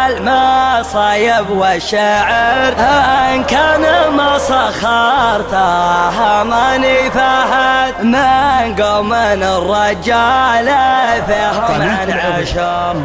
المصايب والشعر إن كان ما سخرته ماني فهد من قوم الرجال فيهم عن عشر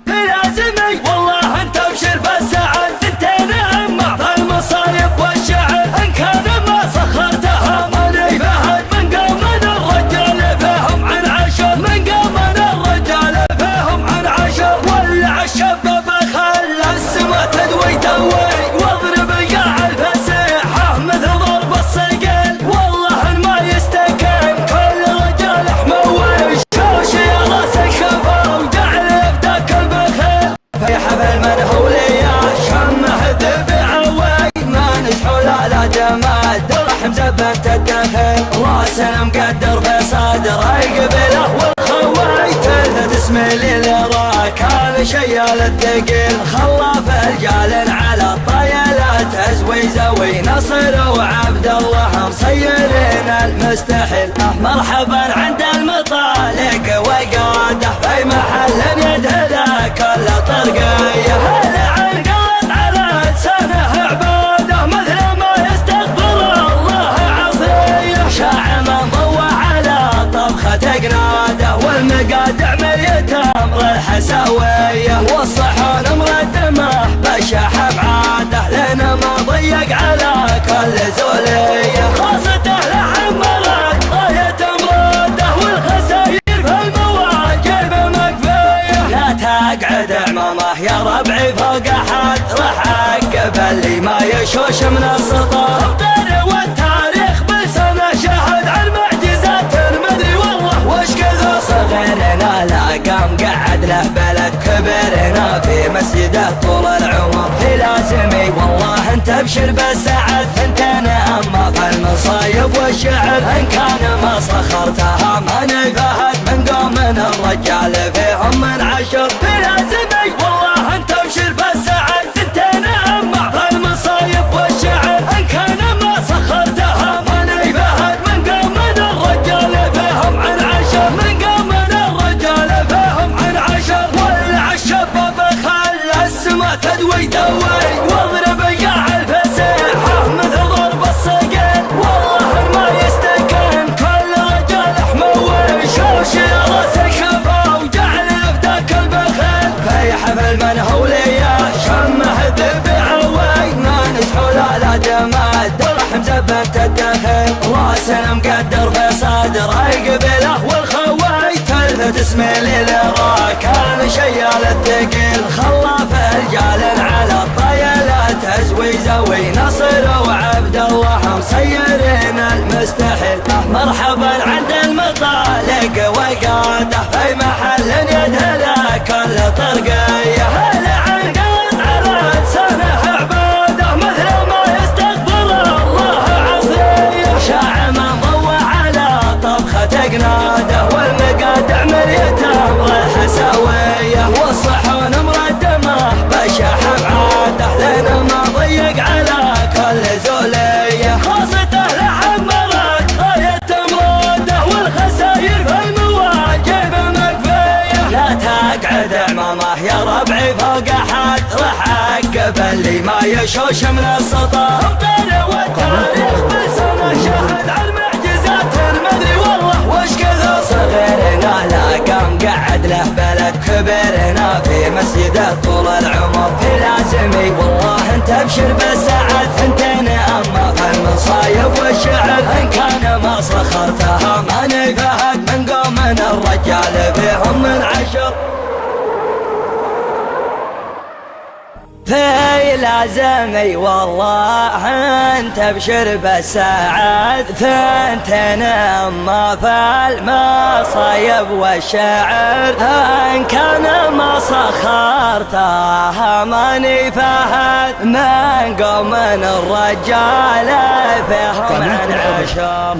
لازمي والله انت ابشر بالسعد ثنتين اما المصايب والشعر ان كان ما سخرتها ماني فهد من قوم الرجال فيهم عن عشر من قوم الرجال فيهم عن عشر ولع الشباب خلى السما تدوي دوي واضرب قاع الفسيحه مثل ضرب الصقل والله ما يستكن كل رجال حموي شوش يا راس الشفا وجعل يبداك البخيل في حفل منهولية شمه ذبي عوي ما نسحول على جماد الرحم زبنت الدخل راس مقدر في صدره يقبله والخوي تلفت اسمي للراك كان شيال الثقيل خلاف رجال على الطيلات ازوي زوي نصر وعبد الله مصيرين المستحيل مرحبا عند المطالق وقاده في محل يدهله كل طرقيه هلا عن قلت على لسانه عباده مثل ما يستغفر الله عصيه شاع من ضوى على طبخه قناده والمقادع مريت امر الحساويه والصحون مردمه بشاح بعاده لنا ما ضيق على كل زوليه خاصته لعمرت رايه مراده والخساير في المواجب مكفيه لا تقعد عمامه يا ربعي فوق احد راح اعقب اللي ما يشوش من السطر الطير والتاريخ بلسانه شاهد عن معجزات المدري والله وش كذا صغيرنا لا قام قعد له بلد كبرنا في مسجده طول العمر في لازمي والله انت ابشر بالسعد ثنتين اما فالمصايب والشعر ان كان ما سخرتها ماني فهد من قوم الرجال فيهم من عشر في لازمي والله انت ابشر بالسعد ثنتين اما فالمصايب والشعر ان كان ما سخرتها ماني فهد من قوم الرجال فيهم عن عشر من قوم الرجال فيهم عن عشر ولع الشباب خلى السما تدوي دوي واضرب قاع الفسيحه مثل ضرب الصقل والله ما يستكن كل رجال حموي شوش يا راس الشفا وجعل يفداك البخيل في حفل منهوليه شمه ذبي عوي ما نسحول على جماد الرحم زبنت الدخل راس مقدر في صدره يقبله والخوي تلفت اسمي للراك كان شيال الثقيل خلاف رجال على الطيلات ازوي زوي نصر وعبد الله مصيرين المستحيل مرحبا عند المطالق وقاده في محل يدهله كل طرقيه هلا عن قلت على لسانه عباده مثل ما يستغفر الله عصيه شاع من ضوى على طبخه قناده والمقادع مريت امر الحساويه والصحون مردمه بشاح بعاده لنا ما ضيق على كل زوليه خاصته لعمرت رايه مراده والخساير في المواجب مكفيه لا تقعد عمامه يا ربعي فوق احد راح اعقب اللي ما يشوش من السطر الطير والتاريخ بلسانه شاهد عن معجزات المدري والله وش كذا صغيرنا لا قام قعد له بلد كبرنا في مسجده طول العمر في لازمي والله انت ابشر بالسعد ثنتين اما فالمصايب والشعر ان كان ما سخرتها ماني فهد من قوم الرجال فيهم من عشر في لازمي والله انت ابشر بالسعد ثنتين اما فالمصايب والشعر ان كان ما سخرتها ماني فهد من قوم الرجال فيهم عن عشر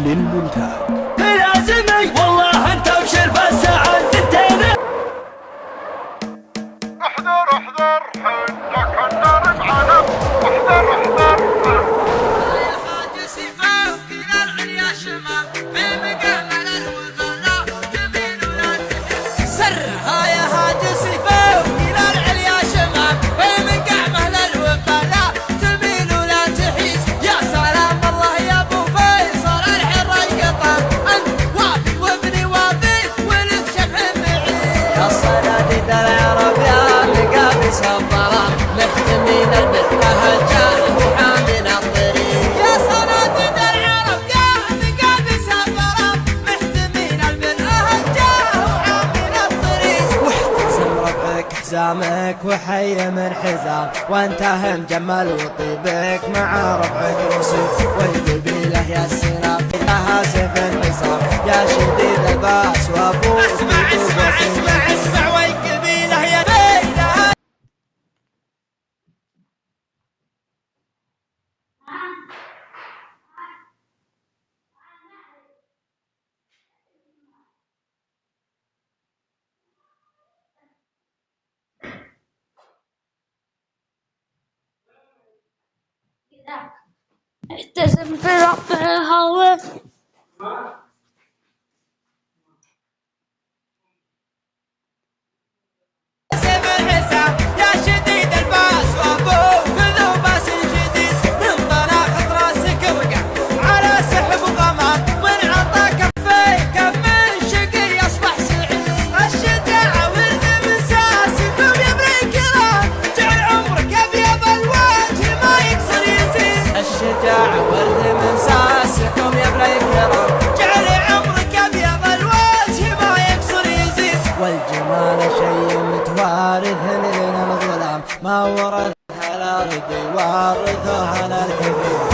في لازمي والله انت ابشر بالسعد ثنتين احذر احذر حنك النار بعلم احذر احذر الحاج سيفه الى العليا شمال في مقامل الوغلا تمين ولا تمين سرها يا حاج سيفه الى العليا شمال لباس الظلام مختمين البر لهجان وحامل الطريق يا صناديد العرب يا مقابس الظلام مختمين البر لهجان وحامل الطريق واحتزم ربك حزامك وحي من حزام وانت مجمل وطيبك مع ربك رصيد والقبيله يا السناب لها سيف الحصان يا شديد الباس وابوك اسمع والقبيله يا بينا احتزم في رفع الهوى سيف الحساب يا شديد الباس وابوك ذو باس جديد من طلاق راسك وقع على سحب غمام من عطى كفيك من شقي يصبح سعيد الشجاعة ولد من ساسكم يبري كرام جعل عمرك ابيض الوجه ما يكسر يزيد الشجاعة ورد من ساسكم يا بني الكرام جعل عمرك ابيض الوجه ما يكسر يزيد والجمال شيء متوارث لنا الغلام ما ورثها الارض يورثها الكبير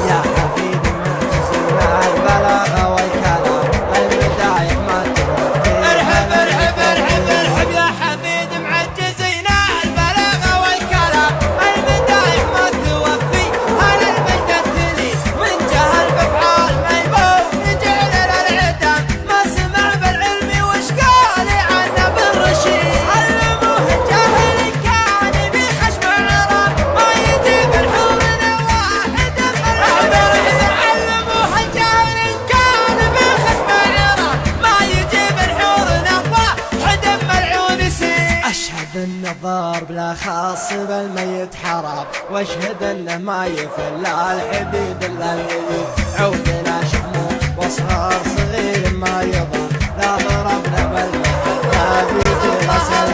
يا حفيد المعجزين البلاغه والكلام المدايح ما توفي ارحب يا حفيد معجزين البلاغه والكلام المدايح ما توفي هلا المجد التلي من جهل بافعال ميمون يجعل العدم ما سمع بالعلم وش قال عنه بالرشيد علموه الجاهل كان في خشم عرب ما يجيب الحور واحد علموه الجاهل كان في خشم عرب ما يجيب الحور واحد ملعون سيد اشهد ان الضرب لا خاص بالميت حرام واشهد انه ما يفل الحديد الا اليد عودنا شمو واصغر صغير ما يضر لا ضربنا بالمحبه بيجي غسل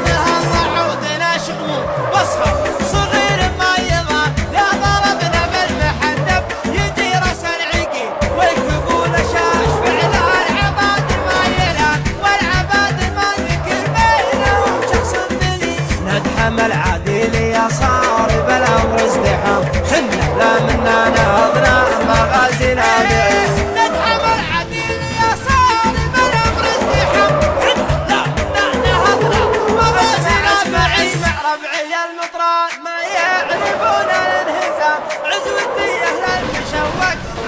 عودنا شمو واصغر صغير ما يضام لا ضربنا بالمحنب يجي راس العقيل والكفول شاش فعل العباد ما يلام والعباد ما ذكر بينهم شخص دليل ندحم العديل يا صارب الامر ازدحام حنا لا منا نهضنا مغازينا بعيد ندحم العديل يا صارب الامر ازدحام حنا لا نهضنا مغازينا بعيد اسمع ربعي المطران ما يعرفون الانهزام عزوتي اهل المشوق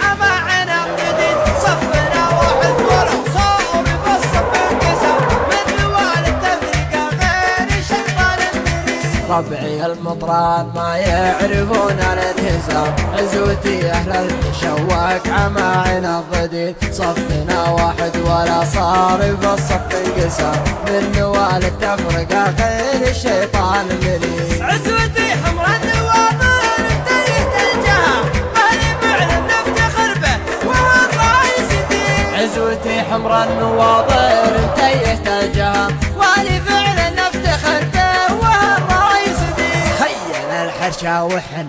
عما عنق جديد صفنا واحد ولو صار في الصف انقسم من نوال التفرقه غير شيطان المريد ربعي المطران ما يعرفون الانهزام عزوتي اهل المشوق عماعنا الضديد صفنا واحد ولا صارف الصف انقسم من نوال التفرقه غير الشيطان المريد عزوتي حمر النواظر انتهت الجهه مالي فعل نفتخر به وهو الرئيس دين عزوتي حمر النواظر انتيت الجهه والي فعل نفتخر به وهو الرئيس دين خيل الحرشة وحن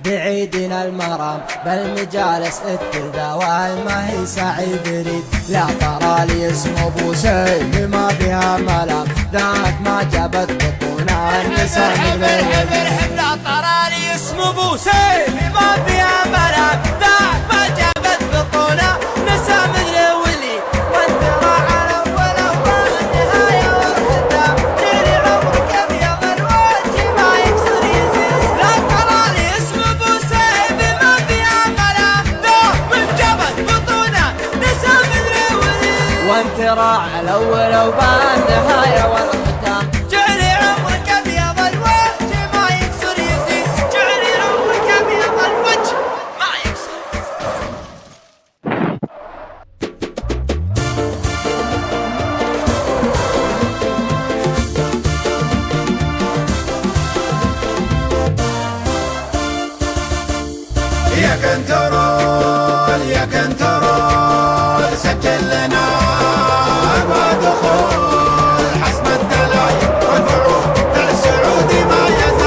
بعيدنا المرام بالمجالس التداوال ما هي سعيد بريد لا ترى لي اسم ابو سيف ما فيها ملام ذاك ما جابت بطونا النساء من ارحب لا ترى لي اسم ابو سيف ما فيها ملام ذاك ما جابت بطوله نسى مثل ولي وانت راعى الاول النهايه والختام جري عمرك ابيض الوجه ما يكسر يزيد لا ترى لي اسم ابو سيف ما فيها ملام ذاك من جابت بطوله نسى مثل ولي وانت راعى الاول وبالنهايه والختام جعلي عمرك ابيض الوجه ما يكسر يزيد جعلي عمرك ابيض الوجه ما يكسر يا كنترول يا كنترول سجل لنا ودخول حسب الدلايل والفعول السعودي ما يزال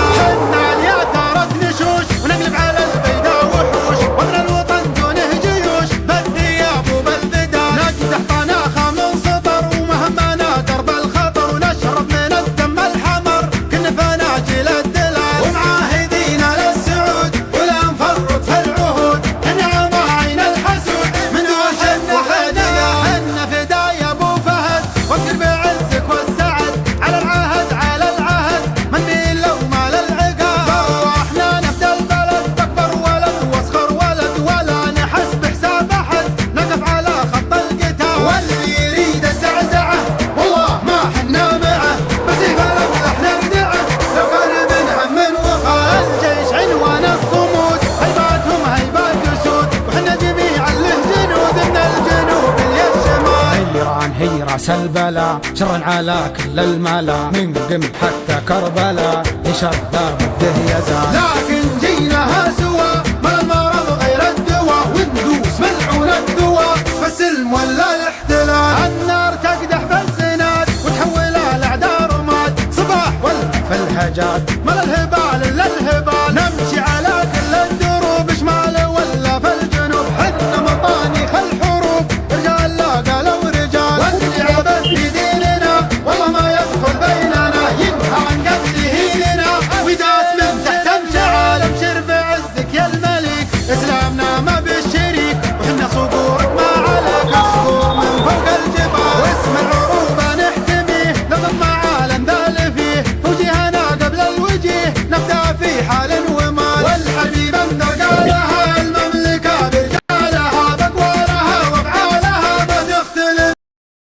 راس البلا شرا على كل الملا من قم حتى كربلا إن شاء الله بده يزال. لكن جيناها سوا ما المرض غير الدواء وندوس ملعون الدواء فالسلم ولا الاحتلال. النار تقدح في الزناد وتحول الاعداء رماد صباح ولا في الهجات مال الهبال الا الهبال. نمشي على كل الدروب شمال ولا في الجنوب حنا مطانيخ الحروب رجال لا قالوا رجال. واللي عبث في ديننا والله ما يدخل بيننا ينهى عن قتله لنا وداس من تحت امشعال. ابشر بعزك يا الملك اسلامنا ما بالشريك وحنا صقورك ما عليك الصقور من فوق الجبال. واسم العروبة نحتميه نضم معالم ذال فيه وجهنا قبل الوجيه نبدا في حال